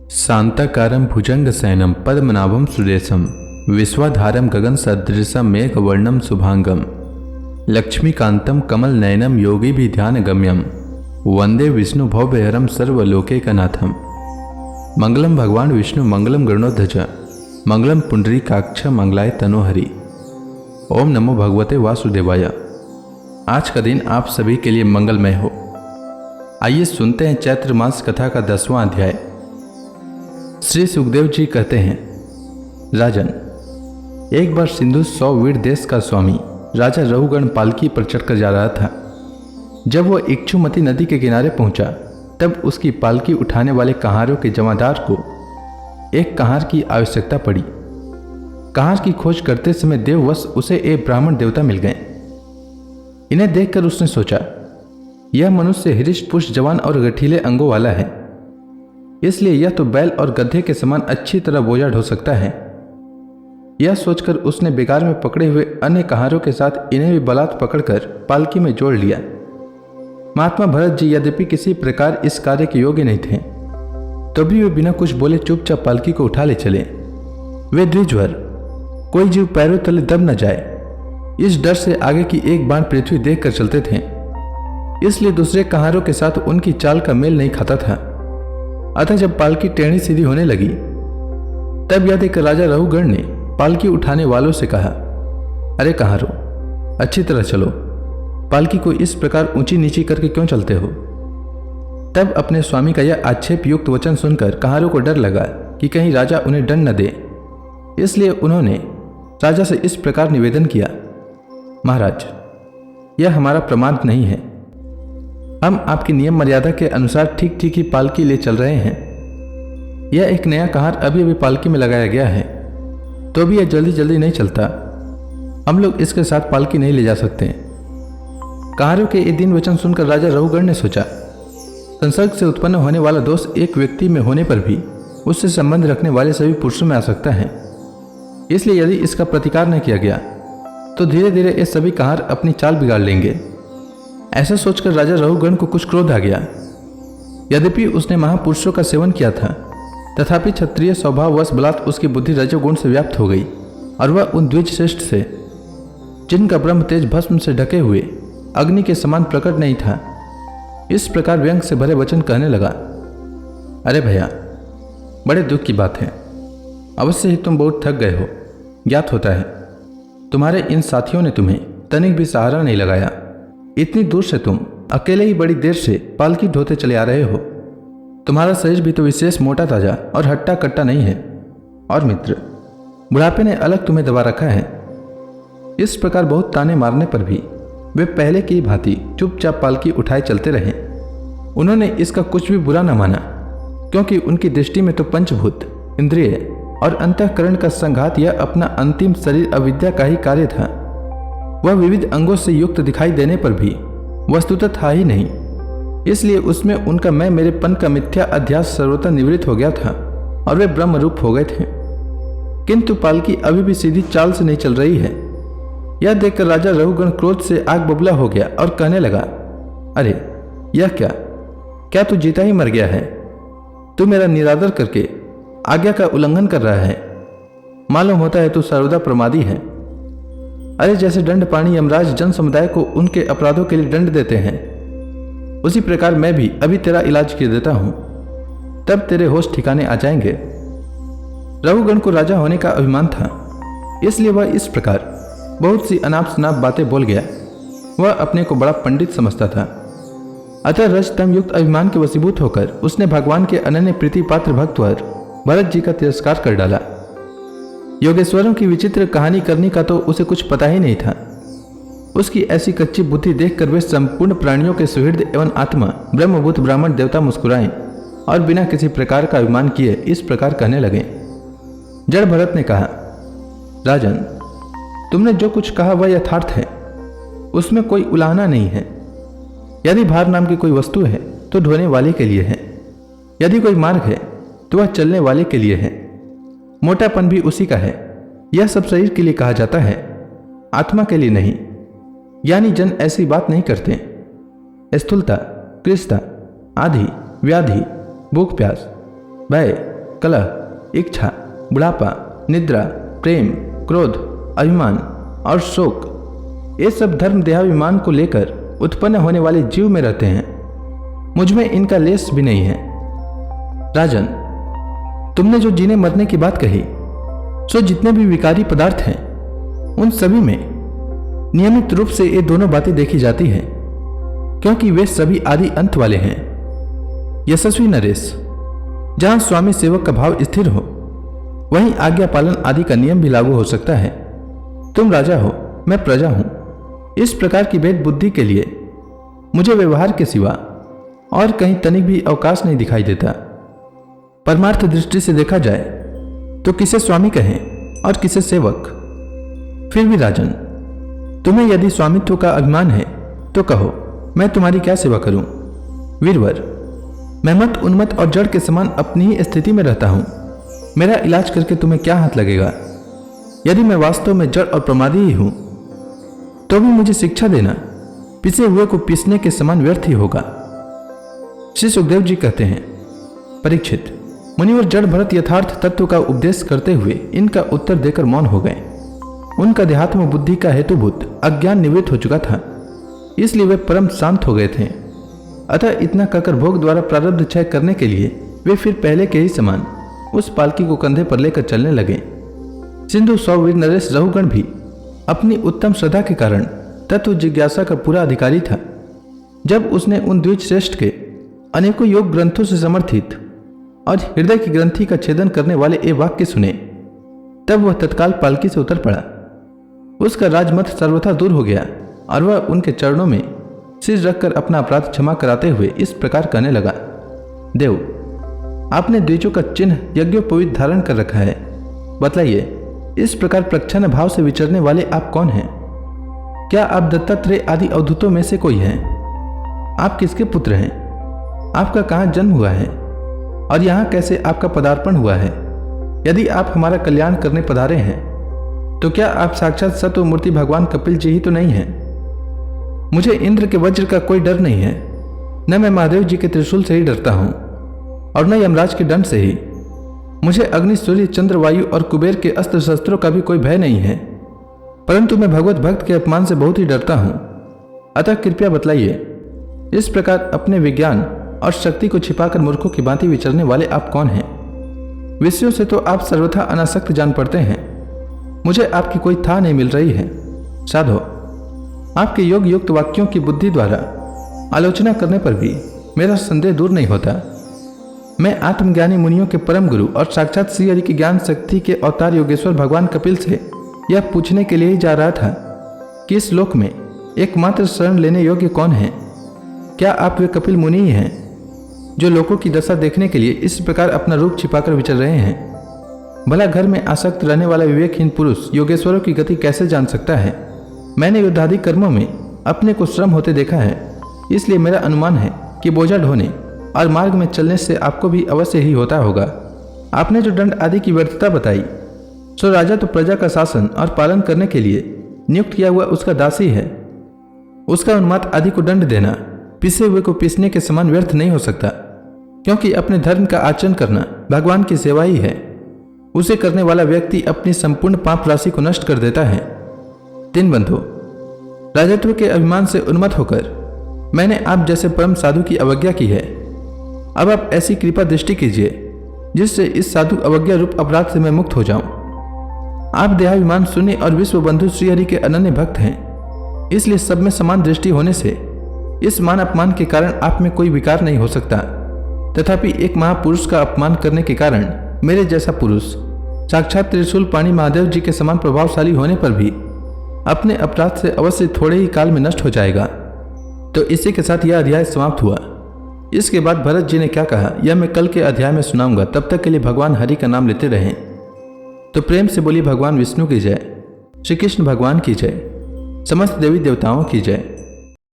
शांताकारं भुजंगशयनं पद्मनाभं सुरेशं विश्वाधारं गगनसदृशं मेघवर्णं शुभांगं लक्ष्मीकान्तं कमलनयनं योगिभिध्यानगम्यं वंदे विष्णुभवभयहरं सर्वलोकैकनाथं। मंगलम भगवान विष्णु मंगलम गरुड़ध्वज मंगलम पुंडरीकाक्ष मंगलाय तनोहरि। ओम नमो भगवते वासुदेवाय। आज का दिन आप सभी के लिए मंगलमय हो। आइए सुनते हैं चैत्र मास कथा का 10वां अध्याय। श्री सुखदेव जी कहते हैं, राजन, एक बार सिंधु 100 वीर देश का स्वामी राजा रहुगण पालकी पर चढ़कर जा रहा था। जब वह इक्षुमती नदी के किनारे पहुंचा तब उसकी पालकी उठाने वाले कहारों के जमादार को एक कहार की आवश्यकता पड़ी। कहार की खोज करते समय देववश उसे एक ब्राह्मण देवता मिल गए। इन्हें देखकर उसने सोचा, यह मनुष्य हृष्ट पुष्ट जवान और गठीले अंगों वाला है, इसलिए यह तो बैल और गधे के समान अच्छी तरह बोझा ढो सकता है। यह सोचकर उसने बेगार में पकड़े हुए अन्य कहारों के साथ इन्हें भी बलात् पकड़कर पालकी में जोड़ लिया। महात्मा भरत जी यद्यपि किसी प्रकार इस कार्य के योग्य नहीं थे, तो भी वे बिना कुछ बोले चुपचाप पालकी को उठा ले चले। वे द्विजवर, कोई जीव पैरों तले दब न जाए, इस डर से आगे की एक बाण पृथ्वी देखकर चलते थे, इसलिए दूसरे कहारों के साथ उनकी चाल का मेल नहीं खाता था। अतः जब पालकी टेढ़ी सीधी होने लगी तब यह देखकर राजा रहुगण ने पालकी उठाने वालों से कहा, अरे कहारो, अच्छी तरह चलो, पालकी को इस प्रकार ऊंची नीची करके क्यों चलते हो। तब अपने स्वामी का यह आक्षेप युक्त वचन सुनकर कहारों को डर लगा कि कहीं राजा उन्हें दंड न दे, इसलिए उन्होंने राजा से इस प्रकार निवेदन किया, महाराज, यह हमारा प्रमाद नहीं है, हम आपकी नियम मर्यादा के अनुसार ठीक ठीक ही पालकी ले चल रहे हैं। यह एक नया कहार अभी अभी पालकी में लगाया गया है, तो भी यह जल्दी जल्दी नहीं चलता, हम लोग इसके साथ पालकी नहीं ले जा सकते। कहारों के ये दिन वचन सुनकर राजा रहुगण ने सोचा, संसर्ग से उत्पन्न होने वाला दोष एक व्यक्ति में होने पर भी उससे संबंध रखने वाले सभी पुरुषों में आ सकता है, इसलिए यदि इसका प्रतिकार न किया गया तो धीरे धीरे ये सभी कहार अपनी चाल बिगाड़ लेंगे। ऐसा सोचकर राजा रहुगण को कुछ क्रोध आ गया। यद्यपि उसने महापुरुषों का सेवन किया था, तथापि क्षत्रिय स्वभाववश बलात् उसकी बुद्धि रजोगुण से व्याप्त हो गई और वह उन द्विज श्रेष्ठ से, जिनका ब्रह्म तेज भस्म से ढके हुए अग्नि के समान प्रकट नहीं था, इस प्रकार व्यंग से भरे वचन कहने लगा, अरे भैया, बड़े दुख की बात है, अवश्य ही तुम बहुत थक गए हो। ज्ञात होता है तुम्हारे इन साथियों ने तुम्हें तनिक भी सहारा नहीं लगाया। इतनी दूर से तुम अकेले ही बड़ी देर से पालकी ढोते चले आ रहे हो। तुम्हारा शरीर भी तो विशेष मोटा ताजा और हट्टा कट्टा नहीं है, और मित्र, बुढ़ापे ने अलग तुम्हें दबा रखा है। इस प्रकार बहुत ताने मारने पर भी वे पहले की भांति चुपचाप पालकी उठाए चलते रहे। उन्होंने इसका कुछ भी बुरा न माना, क्योंकि उनकी दृष्टि में तो पंचभूत, इंद्रिय और अंतःकरण का संघात यह अपना अंतिम शरीर अविद्या का ही कार्य था। वह विविध अंगों से युक्त दिखाई देने पर भी वस्तुतः था ही नहीं, इसलिए उसमें उनका मैं मेरेपन का मिथ्या अध्यास सर्वथा निवृत्त हो गया था और वे ब्रह्म रूप हो गए थे। किंतु पालकी अभी भी सीधी चाल से नहीं चल रही है। यह देखकर राजा रहुगण क्रोध से आग बबूला हो गया और कहने लगा, अरे यह क्या तू जीता ही मर गया है? तू मेरा निरादर करके आज्ञा का उल्लंघन कर रहा है। मालूम होता है तू सर्वदा प्रमादी है। अरे जैसे दंड पाणी यमराज जन समुदाय को उनके अपराधों के लिए दंड देते हैं, उसी प्रकार मैं भी अभी तेरा इलाज कर देता हूं, तब तेरे होश ठिकाने आ जाएंगे। रहुगण को राजा होने का अभिमान था, इसलिए वह इस प्रकार बहुत सी अनाप शनाप बातें बोल गया। वह अपने को बड़ा पंडित समझता था, अतः रजतम युक्त अभिमान के वशीभूत होकर उसने भगवान के अनन्य प्रीति पात्र भक्तवर भरत जी का तिरस्कार कर डाला। योगेश्वरों की विचित्र कहानी करने का तो उसे कुछ पता ही नहीं था। उसकी ऐसी कच्ची बुद्धि देखकर वे संपूर्ण प्राणियों के सुहृद एवं आत्मा ब्रह्मभूत ब्राह्मण देवता मुस्कुराए और बिना किसी प्रकार का अभिमान किए इस प्रकार कहने लगे। जड़ भरत ने कहा, राजन, तुमने जो कुछ कहा वह यथार्थ है, उसमें कोई उलाहना नहीं है। यदि भार नाम की कोई वस्तु है तो ढोने वाले के लिए है, यदि कोई मार्ग है तो वह चलने वाले के लिए है। मोटापन भी उसी का है। यह सब शरीर के लिए कहा जाता है, आत्मा के लिए नहीं। यानी जन ऐसी बात नहीं करते। स्थूलता, कृष्णता आदि व्याधि, भूख प्यास, भय, कलह, इच्छा, बुढ़ापा, निद्रा, प्रेम, क्रोध, अभिमान और शोक, ये सब धर्म देहाभिमान को लेकर उत्पन्न होने वाले जीव में रहते हैं। मुझ में इनका लेस भी नहीं है। राजन, तुमने जो जीने मरने की बात कही, सो जितने भी विकारी पदार्थ हैं उन सभी में नियमित रूप से ये दोनों बातें देखी जाती हैं, क्योंकि वे सभी आदि अंत वाले हैं। यशस्वी नरेश, जहां स्वामी सेवक का भाव स्थिर हो वहीं आज्ञा पालन आदि का नियम भी लागू हो सकता है। तुम राजा हो, मैं प्रजा हूं। इस प्रकार की भेद बुद्धि के लिए मुझे व्यवहार के सिवा और कहीं तनिक भी अवकाश नहीं दिखाई देता। परमार्थ दृष्टि से देखा जाए तो किसे स्वामी कहें और किसे सेवक। फिर भी राजन, तुम्हें यदि स्वामित्व का अभिमान है तो कहो, मैं तुम्हारी क्या सेवा करूं। वीरवर, मैं मत उन्मत्त और जड़ के समान अपनी ही स्थिति में रहता हूं। मेरा इलाज करके तुम्हें क्या हाथ लगेगा। यदि मैं वास्तव में जड़ और प्रमादी ही हूं तो भी मुझे शिक्षा देना पिसे हुए को पीसने के समान व्यर्थ ही होगा। श्री सुखदेव जी कहते हैं, परीक्षित, मुनिवर जड़ भरत यथार्थ तत्व का उपदेश करते हुए इनका उत्तर देकर मौन हो गए। उनका देहात्म बुद्धि का हेतुभूत अज्ञान निवृत्त हो चुका था, इसलिए वे परम शांत हो गए थे। अतः इतना कहकर भोग द्वारा प्रारब्ध क्षय करने के लिए वे फिर पहले के ही समान उस पालकी को कंधे पर लेकर चलने लगे। सिंधु सौवीर नरेश रहुगण भी अपनी उत्तम श्रद्धा के कारण तत्व जिज्ञासा का पूरा अधिकारी था। जब उसने उन द्विज श्रेष्ठ के अनेकों योग ग्रंथों से समर्थित और हृदय की ग्रंथि का छेदन करने वाले ये वाक्य सुने, तब वह तत्काल पालकी से उतर पड़ा। उसका राजमत सर्वथा दूर हो गया और वह उनके चरणों में सिर रखकर अपना अपराध क्षमा कराते हुए इस प्रकार कहने लगा, देव, आपने द्विजों का चिन्ह यज्ञोपवीत धारण कर रखा है। बतलाइए, इस प्रकार प्रच्छन्न भाव से विचरने वाले आप कौन हैं? क्या आप दत्तात्रेय आदि अवधूतों में से कोई हैं? आप किसके पुत्र हैं? आपका कहाँ जन्म हुआ है और यहाँ कैसे आपका पदार्पण हुआ है? यदि आप हमारा कल्याण करने पधारे हैं तो क्या आप साक्षात सत्व मूर्ति भगवान कपिल जी ही तो नहीं हैं? मुझे इंद्र के वज्र का कोई डर नहीं है, न मैं महादेव जी के त्रिशूल से ही डरता हूं और न यमराज के दंड से ही। मुझे अग्नि, सूर्य, चंद्र, वायु और कुबेर के अस्त्र शस्त्रों का भी कोई भय नहीं है, परंतु मैं भगवत भक्त के अपमान से बहुत ही डरता हूं। अतः कृपया बतलाइए, इस प्रकार अपने विज्ञान और शक्ति को छिपाकर मूर्खों की भांति विचरने वाले आप कौन हैं? विषयों से तो आप सर्वथा अनासक्त जान पड़ते हैं, मुझे आपकी कोई था नहीं मिल रही है। साधो, आपके योग युक्त वाक्यों की बुद्धि द्वारा आलोचना करने पर भी मेरा संदेह दूर नहीं होता। मैं आत्मज्ञानी मुनियों के परम गुरु और साक्षात श्री हरि की ज्ञान शक्ति के अवतार योगेश्वर भगवान कपिल से यह पूछने के लिए ही जा रहा था कि इस लोक में एकमात्र शरण लेने योग्य कौन है? क्या आप वे कपिल मुनि ही हैं जो लोगों की दशा देखने के लिए इस प्रकार अपना रूप छिपाकर विचर रहे हैं? भला घर में आसक्त रहने वाला विवेकहीन पुरुष योगेश्वरों की गति कैसे जान सकता है? मैंने युद्धादि कर्मों में अपने को श्रम होते देखा है, इसलिए मेरा अनुमान है कि बोझा ढोने और मार्ग में चलने से आपको भी अवश्य ही होता होगा। आपने जो दंड आदि की व्यर्थता बताई, सो राजा तो प्रजा का शासन और पालन करने के लिए नियुक्त किया हुआ उसका दासी है। उसका उन्माद आदि को दंड देना पिसे हुए को पीसने के समान व्यर्थ नहीं हो सकता, क्योंकि अपने धर्म का आचरण करना भगवान की सेवा ही है। उसे करने वाला व्यक्ति अपनी संपूर्ण पाप राशि को नष्ट कर देता है। तीन बंधु, राजत्व के अभिमान से उन्मत्त होकर मैंने आप जैसे परम साधु की अवज्ञा की है। अब आप ऐसी कृपा दृष्टि कीजिए जिससे इस साधु अवज्ञा रूप अपराध से मैं मुक्त हो जाऊं। आप देहाभिमान शून्य और विश्व बंधु श्रीहरि के अनन्य भक्त हैं, इसलिए सब में समान दृष्टि होने से इस मान अपमान के कारण आप में कोई विकार नहीं हो सकता। तथापि एक महापुरुष का अपमान करने के कारण मेरे जैसा पुरुष साक्षात त्रिशूल पाणी महादेव जी के समान प्रभावशाली होने पर भी अपने अपराध से अवश्य थोड़े ही काल में नष्ट हो जाएगा। तो इसी के साथ यह अध्याय समाप्त हुआ। इसके बाद भरत जी ने क्या कहा यह मैं कल के अध्याय में सुनाऊंगा। तब तक के लिए भगवान हरि का नाम लेते रहें। तो प्रेम से बोली भगवान विष्णु की जय, श्री कृष्ण भगवान की जय, समस्त देवी देवताओं की जय।